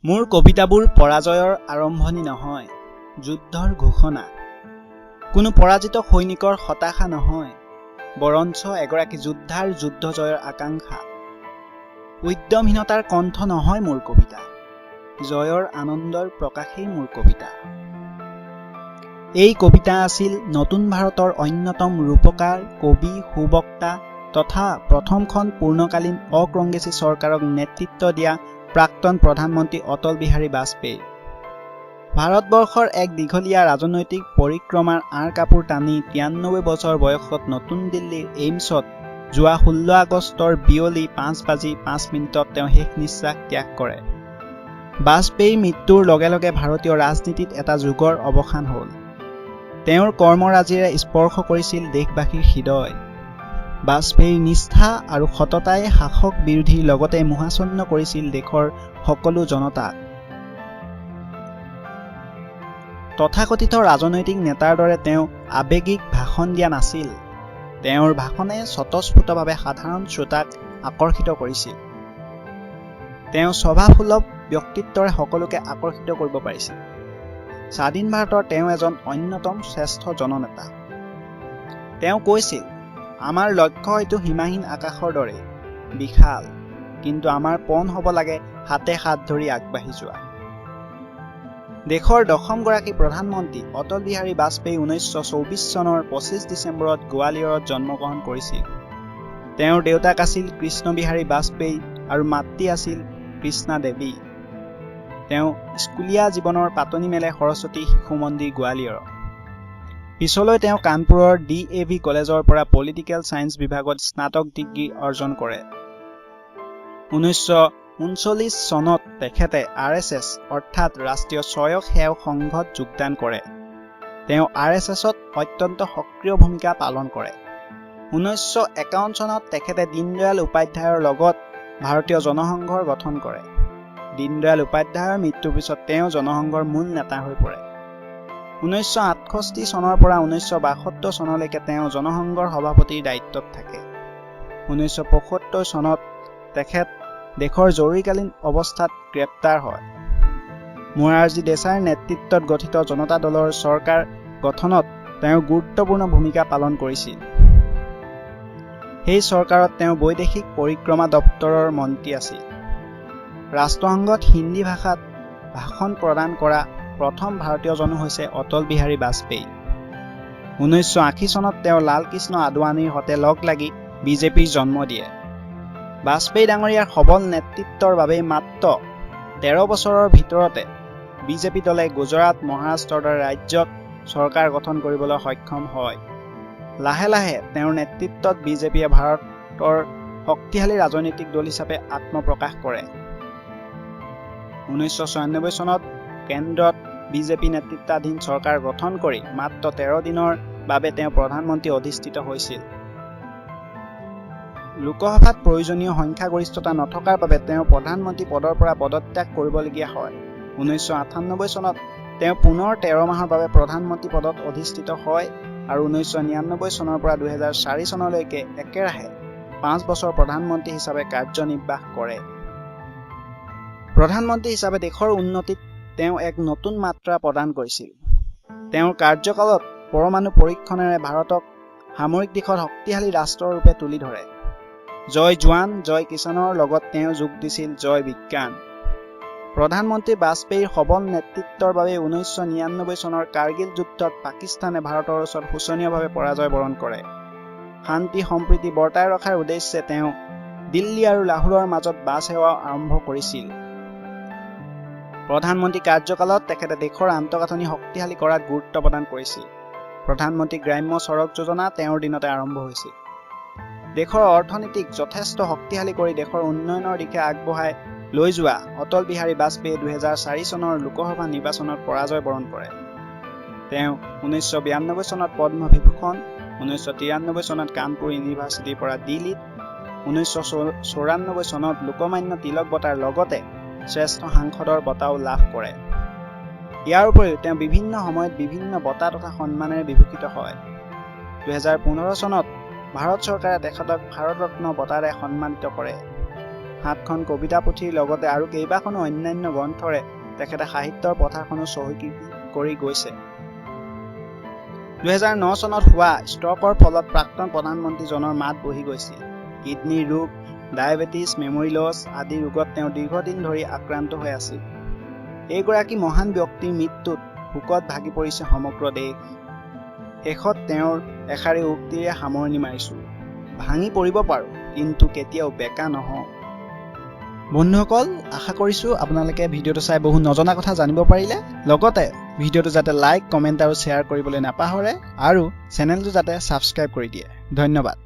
মোৰ কবিতাবোৰ পৰাজয়ৰ আৰম্ভণি নহয়, যুদ্ধৰ ঘোষণা। কোনো পৰাজিত সৈনিকৰ হতাশা নহয়, বৰঞ্চ এগৰাকী যোদ্ধাৰ যুদ্ধ জয়ৰ আকাংক্ষা। উদ্যমহীনতাৰ কণ্ঠ নহয় মোৰ কবিতা, জয়ৰ আনন্দৰ প্ৰকাশেই মোৰ কবিতা। এই কবিতা আছিল নতুন ভাৰতৰ অন্যতম ৰূপকাৰ, কবি, সুবক্তা তথা প্ৰথমখন পূৰ্ণকালীন অকংগ্ৰেছী চৰকাৰক নেতৃত্ব দিয়া প্ৰাক্তন প্ৰধানমন্ত্ৰী অটল বিহাৰী বাজপেয়ী। ভাৰতবৰ্ষৰ এক দীঘলীয়া ৰাজনৈতিক পৰিক্ৰমাৰ আঁৰ কাপোৰ টানি 93 বছৰ বয়সত নতুন দিল্লীৰ এইমছত যোৱা 16 আগষ্টৰ বিয়লি 5:05 তেওঁ শেষ নিশ্বাস ত্যাগ কৰে। বাজপেয়ীৰ মৃত্যুৰ লগে লগে ভাৰতীয় ৰাজনীতিত এটা যুগৰ অৱসান হ'ল। তেওঁৰ কৰ্মৰাজিৰে স্পৰ্শ কৰিছিল দেশবাসীৰ হৃদয়। বাজপেয়ীৰ নিষ্ঠা আৰু সততাই শাসক বিৰোধীৰ লগতে মোহাচ্ছন্ন কৰিছিল দেশৰ সকলো জনতাক। তথাকথিত ৰাজনৈতিক নেতাৰ দৰে তেওঁ আৱেগিক ভাষণ দিয়া নাছিল। তেওঁৰ ভাষণে স্বতঃস্ফূৰ্তভাৱে সাধাৰণ শ্ৰোতাক আকৰ্ষিত কৰিছিল। তেওঁ স্বভাৱসুলভ ব্যক্তিত্বৰে সকলোকে আকৰ্ষিত কৰিব পাৰিছিল। স্বাধীন ভাৰতৰ তেওঁ এজন অন্যতম শ্ৰেষ্ঠ জননেতা। তেওঁ কৈছিল, আমাৰ লক্ষ্য হয়তো সীমাহীন আকাশৰ দৰে বিশাল, কিন্তু আমাৰ পণ হ'ব লাগে হাতে হাত ধৰি আগবাঢ়ি যোৱা। দেশৰ 10মগৰাকী প্ৰধানমন্ত্ৰী অটল বিহাৰী বাজপেয়ী 1924 চনৰ 25 ডিচেম্বৰত গোৱালিয়ৰত জন্মগ্ৰহণ কৰিছিল। তেওঁৰ দেউতাক আছিল কৃষ্ণ বিহাৰী বাজপেয়ী আৰু মাতৃ আছিল কৃষ্ণা দেৱী। তেওঁ স্কুলীয়া জীৱনৰ পাতনি মেলে সৰস্বতী শিশু মন্দিৰ গোৱালিয়ৰত। পিছলৈ তেওঁ কানপুৰৰ DAV কলেজৰ পৰা পলিটিকেল ছায়েন্স বিভাগত স্নাতক ডিগ্ৰী অৰ্জন কৰে। 1939 চনত তেখেতে RSS অৰ্থাৎ ৰাষ্ট্ৰীয় স্বয়ং সেৱক সংঘত যোগদান কৰে। তেওঁ RSSত অত্যন্ত সক্ৰিয় ভূমিকা পালন কৰে। 1951 চনত তেখেতে দীনদয়াল উপাধ্যায়ৰ লগত ভাৰতীয় জনসংঘৰ গঠন কৰে। দীনদয়াল উপাধ্যায়ৰ মৃত্যুৰ পিছত তেওঁ জনসংঘৰ মূল নেতা হৈ পৰে। 1968 চনৰ পৰা 1972 চনলৈকে তেওঁ জনসংঘৰ সভাপতিৰ দায়িত্বত থাকে। 1975 চনত তেখেত দেশৰ জৰুৰীকালীন অৱস্থাত গ্ৰেপ্তাৰ হয়। মোৰাৰজী দেশাইৰ নেতৃত্বত গঠিত জনতা দলৰ চৰকাৰ গঠনত তেওঁ গুৰুত্বপূৰ্ণ ভূমিকা পালন কৰিছিল। সেই চৰকাৰত তেওঁ বৈদেশিক পৰিক্ৰমা দপ্তৰৰ মন্ত্ৰী আছিল। ৰাষ্ট্ৰসংঘত হিন্দী ভাষাত ভাষণ প্ৰদান কৰা প্ৰথম ভাৰতীয়জনো হৈছে অটল বিহাৰী বাজপেয়ী। 1980 চনত তেওঁ লালকৃষ্ণ আদৱানীৰ সৈতে লগ লাগি বিজেপিৰ জন্ম দিয়ে। বাজপেয়ী ডাঙৰীয়াৰ সবল নেতৃত্বৰ বাবেই মাত্ৰ 13 বছৰৰ ভিতৰতে বিজেপি দলে গুজৰাট, মহাৰাষ্ট্ৰৰ দৰে ৰাজ্যত চৰকাৰ গঠন কৰিবলৈ সক্ষম হয়। লাহে লাহে তেওঁৰ নেতৃত্বত বিজেপিয়ে ভাৰতৰ শক্তিশালী ৰাজনৈতিক দল হিচাপে আত্মপ্ৰকাশ কৰে। 1996 চনত কেন্দ্ৰত বিজেপি নেতৃত্বাধীন চৰকাৰ গঠন কৰি মাত্ৰ 13 দিনৰ বাবে তেওঁ প্ৰধানমন্ত্ৰী অধিষ্ঠিত হৈছিল। লোকসভাত প্ৰয়োজনীয় সংখ্যাগৰিষ্ঠতা নথকাৰ বাবে তেওঁ প্ৰধানমন্ত্ৰী পদৰ পৰা পদত্যাগ কৰিবলগীয়া হয়। 1998 চনত তেওঁ পুনৰ 13 মাহৰ বাবে প্ৰধানমন্ত্ৰী পদত অধিষ্ঠিত হয় আৰু 1999 চনৰ পৰা 2004 চনলৈকে একেৰাহে 5 বছৰ প্ৰধানমন্ত্ৰী হিচাপে কাৰ্যনিৰ্বাহ কৰে। প্ৰধানমন্ত্ৰী হিচাপে দেশৰ উন্নতিত তেওঁ এক নতুন মাত্ৰা প্ৰদান কৰিছিল। তেওঁৰ কাৰ্যকালত পৰমাণু পৰীক্ষণেৰে ভাৰতক সামৰিক দিশত শক্তিশালী ৰাষ্ট্ৰৰূপে তুলি ধৰে। জয় জোৱান, জয় কিষাণৰ লগত তেওঁ যোগ দিছিল জয় বিজ্ঞান। প্ৰধানমন্ত্ৰী বাজপেয়ীৰ সবল নেতৃত্বৰ বাবে 1999 চনৰ কাৰ্গিল যুদ্ধত পাকিস্তানে ভাৰতৰ ওচৰত শোচনীয়ভাৱে পৰাজয় বৰণ কৰে। শান্তি সম্প্ৰীতি বৰ্তাই ৰখাৰ উদ্দেশ্যে তেওঁ দিল্লী আৰু লাহোৰৰ মাজত বাছ সেৱা আৰম্ভ কৰিছিল। প্ৰধানমন্ত্ৰী কাৰ্যকালত তেখেতে দেশৰ আন্তঃগাঁথনি শক্তিশালী কৰাত গুৰুত্ব প্ৰদান কৰিছিল। প্ৰধানমন্ত্ৰী গ্ৰাম্য সড়ক যোজনা তেওঁৰ দিনতে আৰম্ভ হৈছিল। দেশৰ অৰ্থনীতিক যথেষ্ট শক্তিশালী কৰি দেশৰ উন্নয়নৰ দিশে আগবঢ়াই লৈ যোৱা অটল বিহাৰী বাজপেয়ীয়ে 2004 চনৰ লোকসভা নিৰ্বাচনত পৰাজয় বৰণ কৰে। তেওঁ 1992 চনত পদ্মবিভূষণ, 1993 চনত কানপুৰ ইউনিভাৰ্চিটিৰ পৰা দিল্লীত, 1994 চনত লোকমান্য তিলক বঁটাৰ লগতে শ্ৰেষ্ঠ সাংসদৰ বঁটাও লাভ কৰে। ইয়াৰ উপৰিও তেওঁ বিভিন্ন সময়ত বিভিন্ন বঁটা তথা সন্মানেৰে বিভূষিত হয়। 2015 চনত ভাৰত চৰকাৰে তেখেতক ভাৰত ৰত্ন বঁটাৰে সন্মানিত কৰে। 7খন কবিতা পুথিৰ লগতে আৰু কেইবাখনো অন্যান্য গ্ৰন্থৰে তেখেতে সাহিত্যৰ পথাৰখনো চহকী কৰি গৈছে। 2009 চনত হোৱা ষ্ট্ৰকৰ ফলত প্ৰাক্তন প্ৰধানমন্ত্ৰীজনৰ মাত বহি গৈছিল। কিডনী ৰোগ, ডায়েবেটিছ, মেমৰি লছ আদি ৰোগত তেওঁ দীৰ্ঘদিন ধৰি আক্ৰান্ত হৈ আছিল। এইগৰাকী মহান ব্যক্তিৰ মৃত্যুত শোকত ভাগি পৰিছে সমগ্ৰ দেশ। শেষত তেওঁৰ এষাৰি উক্তিৰে সামৰণি মাৰিছোঁ, ভাঙি পৰিব পাৰোঁ কিন্তু কেতিয়াও বেকা নহওঁ। বন্ধুসকল, আশা কৰিছোঁ আপোনালোকে ভিডিঅ'টো চাই বহু নজনা কথা জানিব পাৰিলে। লগতে ভিডিঅ'টো যাতে লাইক, কমেণ্ট আৰু শ্বেয়াৰ কৰিবলৈ নাপাহৰে আৰু চেনেলটো যাতে ছাবস্ক্ৰাইব কৰি দিয়ে। ধন্যবাদ।